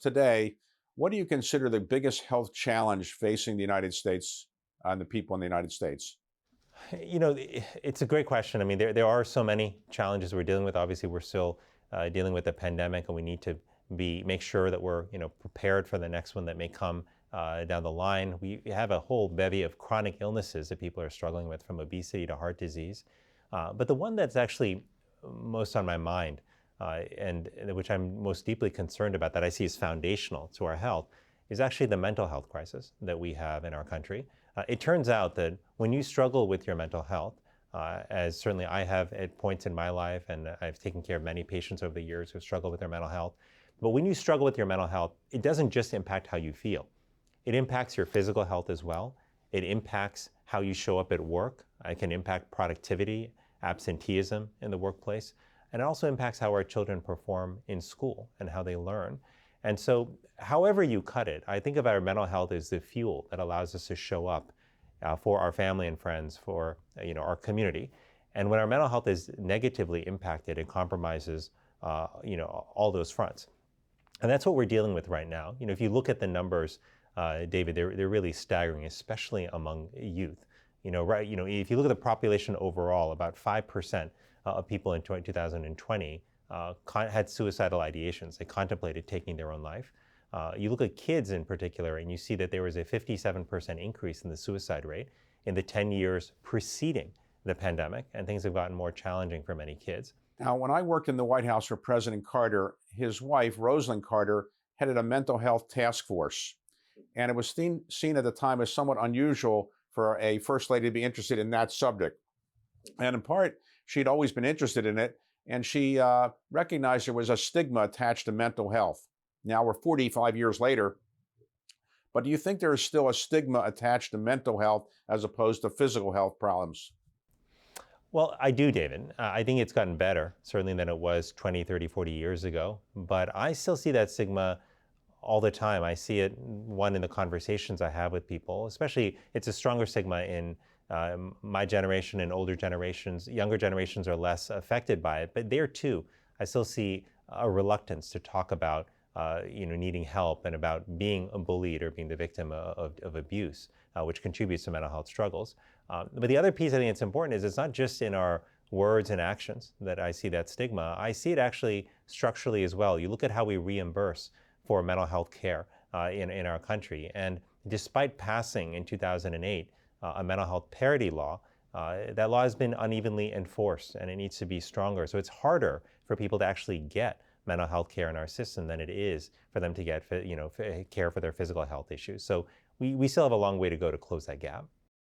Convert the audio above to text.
today, what do you consider the biggest health challenge facing the United States and the people in the United States? It's a great question. I mean, there are so many challenges we're dealing with. Obviously, we're still dealing with the pandemic, and we need to make sure that we're prepared for the next one that may come down the line. We have a whole bevy of chronic illnesses that people are struggling with, from obesity to heart disease. But the one that's actually most on my mind, and which I'm most deeply concerned about, that I see as foundational to our health, is actually the mental health crisis that we have in our country. It turns out that when you struggle with your mental health, as certainly I have at points in my life, and I've taken care of many patients over the years who struggle with their mental health, but when you struggle with your mental health, it doesn't just impact how you feel. It impacts your physical health as well. It impacts how you show up at work. It can impact productivity, absenteeism in the workplace, and it also impacts how our children perform in school and how they learn. And so, however you cut it, I think of our mental health as the fuel that allows us to show up for our family and friends, for our community. And when our mental health is negatively impacted, it compromises all those fronts. And that's what we're dealing with right now. If you look at the numbers, David, they're really staggering, especially among youth. If you look at the population overall, about 5% of people in 2020 had suicidal ideations. They contemplated taking their own life. You look at kids in particular, and you see that there was a 57% increase in the suicide rate in the 10 years preceding the pandemic, and things have gotten more challenging for many kids. Now, when I worked in the White House for President Carter, his wife, Rosalind Carter, headed a mental health task force. And it was seen at the time as somewhat unusual for a first lady to be interested in that subject. And in part, she'd always been interested in it, and she recognized there was a stigma attached to mental health. Now we're 45 years later, but do you think there is still a stigma attached to mental health as opposed to physical health problems? Well, I do, David. I think it's gotten better, certainly than it was 20, 30, 40 years ago. But I still see that stigma all the time. I see it, one, in the conversations I have with people, especially it's a stronger stigma in my generation and older generations. Younger generations are less affected by it. But there, too, I still see a reluctance to talk about needing help and about being bullied or being the victim of abuse, which contributes to mental health struggles. But the other piece I think it's important is it's not just in our words and actions that I see that stigma. I see it actually structurally as well. You look at how we reimburse for mental health care in our country. And despite passing in 2008 a mental health parity law, that law has been unevenly enforced, and it needs to be stronger. So it's harder for people to actually get mental health care in our system than it is for them to get care for their physical health issues. So we still have a long way to go to close that gap.